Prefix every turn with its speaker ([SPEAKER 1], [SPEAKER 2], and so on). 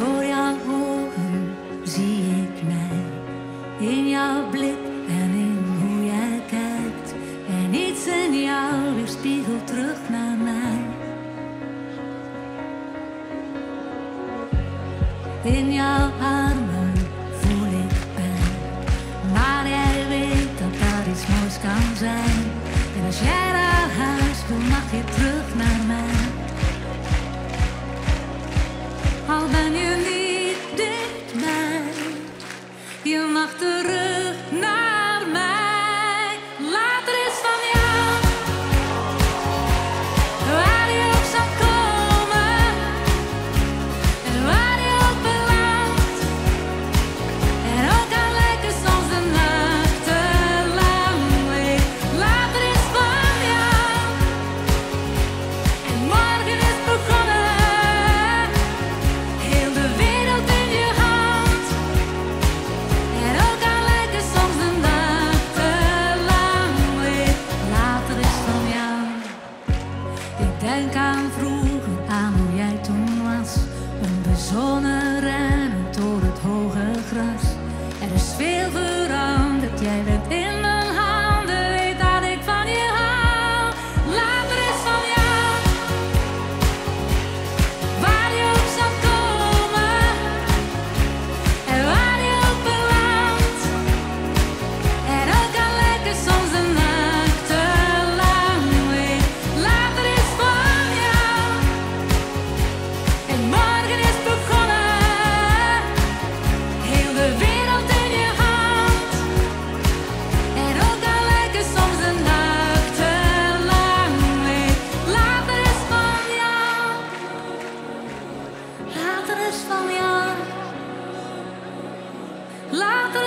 [SPEAKER 1] Door jouw ogen zie ik mij, in jouw blik en in hoe jij kijkt. En iets in jou weerspiegelt terug naar mij. In jouw armen voel ik pijn, maar jij weet dat daar iets moois kan zijn. En als jij naar huis wil, mag je terug naar mij. Al ben je niet dichtbij, je mag terug naar mij. Later is van jou, waar je ook zal komen en waar je ook belandt. En ook al lijken soms de nachten lang leeg. Later is van jou en morgen is begonnen. Heel de wereld in je hand. En ook al lijken soms de nachten lang leeg. Later is van jou. Ik denk aan vroeger, aan hoe jij toen was. Onbezonnen rennend door het hoge gras. Er is veel veranderd, jij bent in mijn handen. Weet dat ik van je hou. Later is van jou, waar je ook zal komen en waar je ook belandt. En ook al lijken soms de nachten lang leeg. Later is van jou en morgen is begonnen. Heel de wereld in je hand. En ook al lijken soms de nachten lang leeg. Later is van jou. Later is van jou. Later